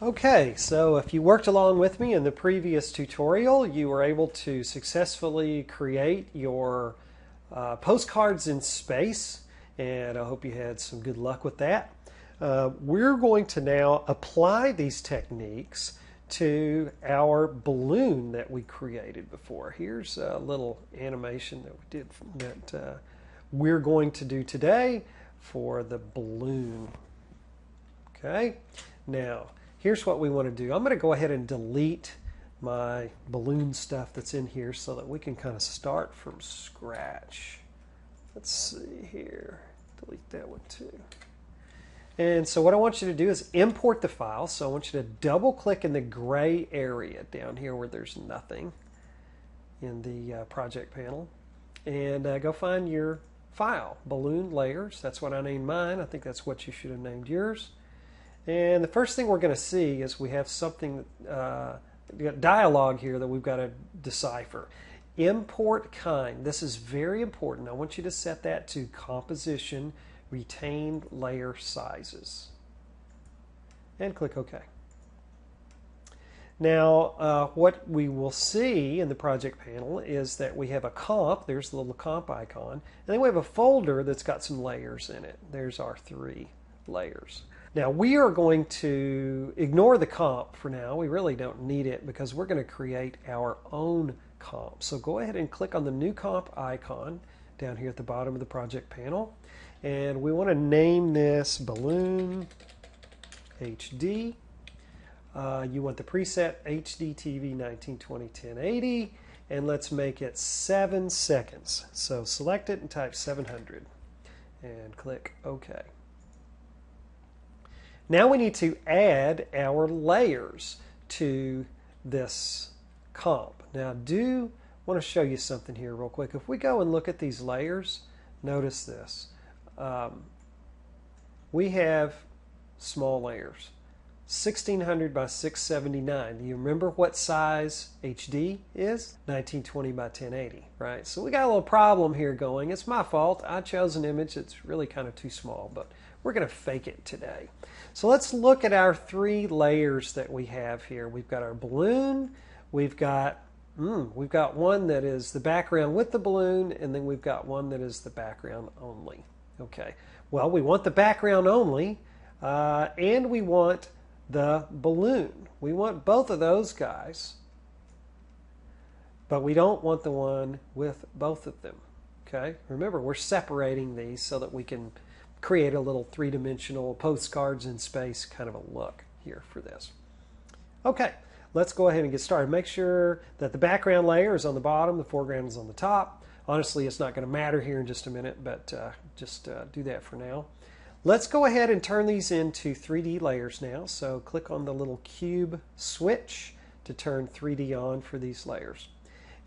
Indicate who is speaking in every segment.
Speaker 1: Okay, so if you worked along with me in the previous tutorial, you were able to successfully create your postcards in space, and I hope you had some good luck with that. We're going to now apply these techniques to our balloon that we created before. Here's a little animation that we did that we're going to do today for the balloon. Okay, now here's what we want to do. I'm going to go ahead and delete my balloon stuff that's in here so that we can kind of start from scratch. Let's see here. Delete that one too. And so what I want you to do is import the file. So I want you to double click in the gray area down here where there's nothing in the project panel. And go find your file, balloon layers. That's what I named mine. I think that's what you should have named yours. And the first thing we're going to see is we have something, dialogue here that we've got to decipher. Import kind. This is very important. I want you to set that to composition, retained layer sizes. And click OK. Now, what we will see in the project panel is that we have a comp. There's the little comp icon. And then we have a folder that's got some layers in it. There's our 3 layers. Now we are going to ignore the comp for now. We really don't need it because we're going to create our own comp. So go ahead and click on the new comp icon down here at the bottom of the project panel. And we want to name this Balloon HD. You want the preset HD TV 1920 1080, and let's make it 7 seconds. So select it and type 700 and click OK. Now we need to add our layers to this comp. Now I do want to show you something here real quick. If we go and look at these layers, notice this. We have small layers. 1600 by 679. Do you remember what size HD is? 1920 by 1080, right? So we got a little problem here going. It's my fault. I chose an image that's really kind of too small, but we're going to fake it today. So let's look at our 3 layers that we have here. We've got our balloon, we've got one that is the background with the balloon, and then we've got one that is the background only. Okay, well, we want the background only, and we want the balloon. We want both of those guys, but we don't want the one with both of them. Okay, remember, we're separating these so that we can create a little 3-dimensional postcards in space kind of a look here for this. Okay, let's go ahead and get started. Make sure that the background layer is on the bottom, the foreground is on the top. Honestly, it's not going to matter here in just a minute, but just do that for now. Let's go ahead and turn these into 3D layers now. So click on the little cube switch to turn 3D on for these layers.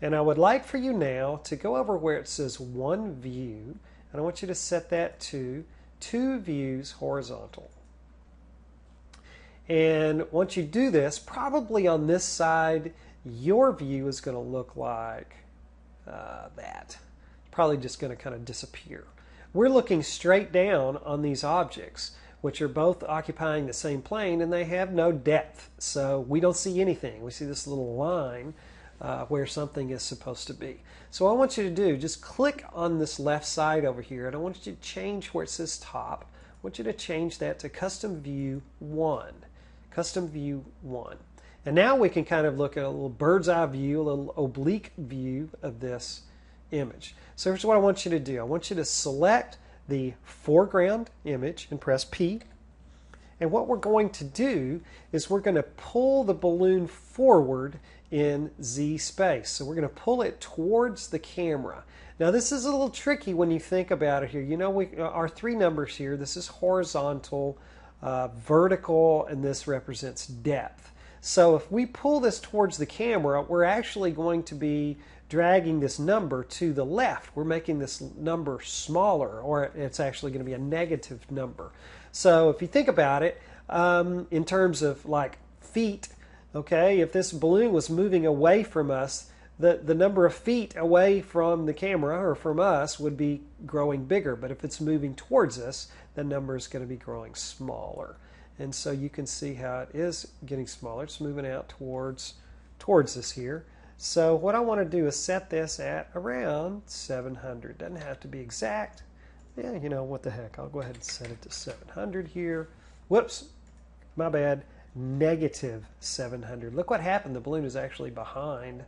Speaker 1: And I would like for you now to go over where it says one view, and I want you to set that to 2 views horizontal. And once you do this, probably on this side, your view is going to look like that. Probably just going to kind of disappear. We're looking straight down on these objects, which are both occupying the same plane, and they have no depth. So we don't see anything. We see this little line where something is supposed to be. So what I want you to do, just click on this left side over here, and I want you to change where it says top. I want you to change that to Custom View 1. Custom View 1. And now we can kind of look at a little bird's eye view, a little oblique view of this image. So here's what I want you to do. I want you to select the foreground image and press P. And what we're going to do is we're going to pull the balloon forward in Z space. So we're going to pull it towards the camera. Now this is a little tricky when you think about it here. You know, our 3 numbers here, this is horizontal, vertical, and this represents depth. So if we pull this towards the camera, we're actually going to be dragging this number to the left. We're making this number smaller, or it's actually going to be a negative number. So if you think about it, in terms of like feet, okay, if this balloon was moving away from us, the number of feet away from the camera or from us would be growing bigger. But if it's moving towards us, the number is going to be growing smaller. And so you can see how it is getting smaller. It's moving out towards this here. So what I want to do is set this at around 700. Doesn't have to be exact. Yeah, you know, what the heck. I'll go ahead and set it to 700 here. Whoops, my bad. Negative 700. Look what happened. The balloon is actually behind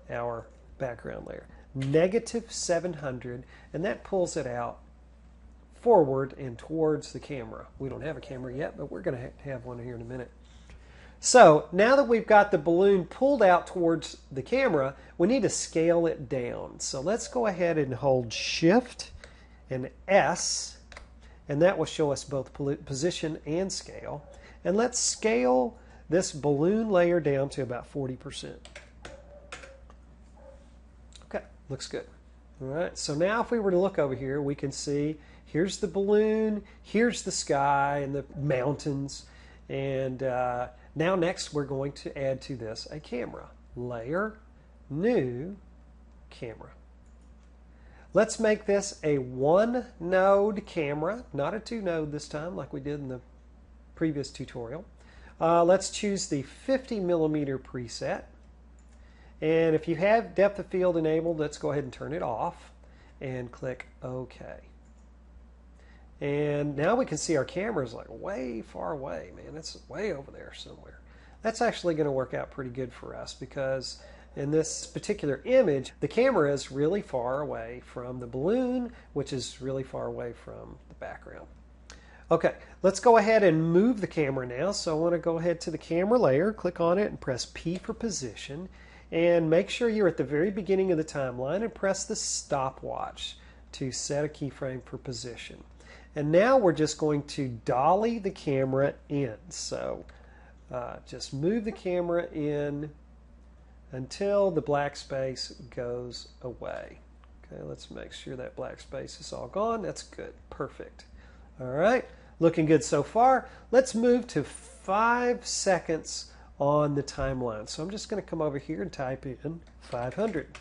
Speaker 1: our background layer. Negative 700, and that pulls it out forward and towards the camera. We don't have a camera yet, but we're going to have one here in a minute. So now that we've got the balloon pulled out towards the camera, we need to scale it down. So let's go ahead and hold Shift and S, and that will show us both position and scale. And let's scale this balloon layer down to about 40%. Okay, looks good. All right, so now if we were to look over here, we can see here's the balloon, here's the sky and the mountains, and now next we're going to add to this a camera. Layer, New, Camera. Let's make this a 1-node camera, not a 2-node this time like we did in the previous tutorial. Let's choose the 50mm preset. And if you have depth of field enabled, let's go ahead and turn it off and click OK. And now we can see our camera is like way far away, man. It's way over there somewhere. That's actually going to work out pretty good for us because in this particular image, the camera is really far away from the balloon, which is really far away from the background. Okay, let's go ahead and move the camera now. So I want to go ahead to the camera layer, click on it, and press P for position. And make sure you're at the very beginning of the timeline and press the stopwatch to set a keyframe for position. And now we're just going to dolly the camera in. So just move the camera in until the black space goes away. Okay, let's make sure that black space is all gone. That's good. Perfect. All right, looking good so far. Let's move to 5 seconds on the timeline. So I'm just going to come over here and type in 500.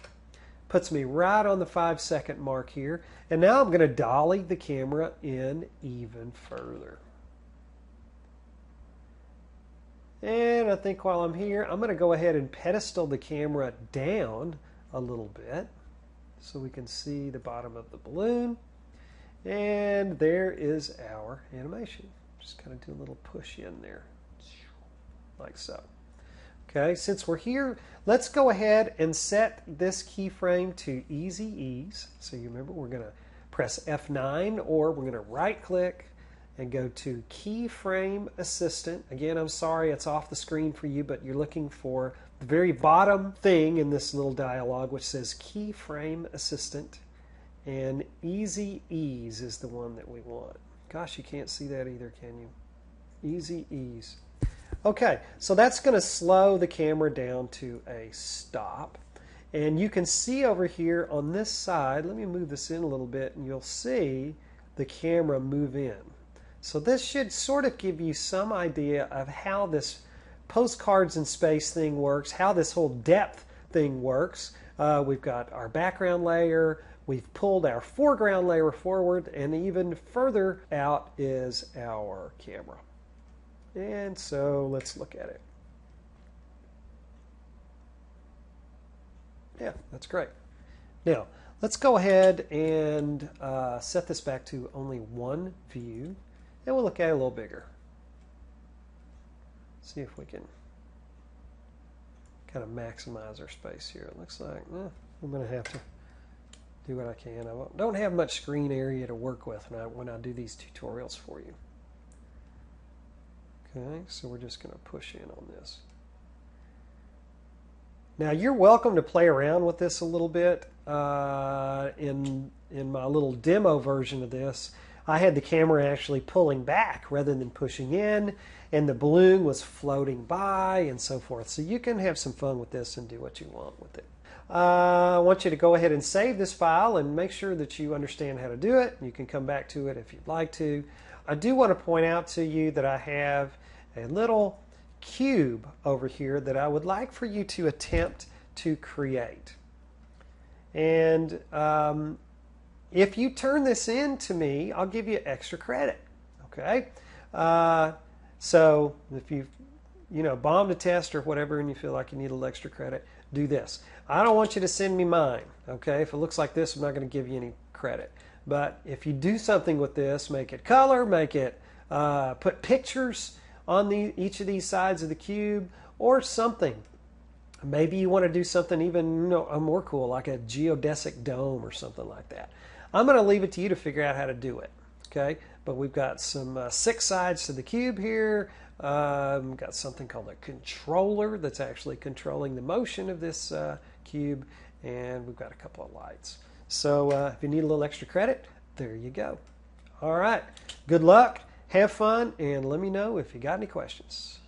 Speaker 1: Puts me right on the 5-second mark here. And now I'm going to dolly the camera in even further. And I think while I'm here, I'm going to go ahead and pedestal the camera down a little bit so we can see the bottom of the balloon. And there is our animation. Just kind of do a little push in there, like so. Okay, since we're here, let's go ahead and set this keyframe to Easy Ease. So you remember we're going to press F9 or we're going to right click and go to Keyframe Assistant. Again, I'm sorry it's off the screen for you, but you're looking for the very bottom thing in this little dialog which says Keyframe Assistant. And Easy Ease is the one that we want. Gosh, you can't see that either, can you? Easy Ease. Okay, so that's going to slow the camera down to a stop. And you can see over here on this side, let me move this in a little bit, and you'll see the camera move in. So this should sort of give you some idea of how this postcards in space thing works, how this whole depth thing works. We've got our background layer, we've pulled our foreground layer forward, and even further out is our camera. And so let's look at it. Yeah, that's great. Now, let's go ahead and set this back to only one view, and we'll look at it a little bigger. See if we can kind of maximize our space here. It looks like I'm going to have to do what I can. I don't have much screen area to work with when I do these tutorials for you. Okay, so we're just going to push in on this. Now you're welcome to play around with this a little bit. In my little demo version of this, I had the camera actually pulling back rather than pushing in, and the balloon was floating by and so forth. So you can have some fun with this and do what you want with it. I want you to go ahead and save this file and make sure that you understand how to do it. You can come back to it if you'd like to. I do want to point out to you that I have a little cube over here that I would like for you to attempt to create. And if you turn this in to me, I'll give you extra credit. Okay? So if you bombed a test or whatever and you feel like you need a little extra credit, do this. I don't want you to send me mine, okay? If it looks like this, I'm not going to give you any credit. But if you do something with this, make it color, make it put pictures on each of these sides of the cube or something. Maybe you want to do something even more cool, like a geodesic dome or something like that. I'm going to leave it to you to figure out how to do it, okay? But we've got some 6 sides to the cube here. We've got something called a controller that's actually controlling the motion of this cube, and we've got a couple of lights. So if you need a little extra credit, there you go. All right, good luck, have fun, and let me know if you got any questions.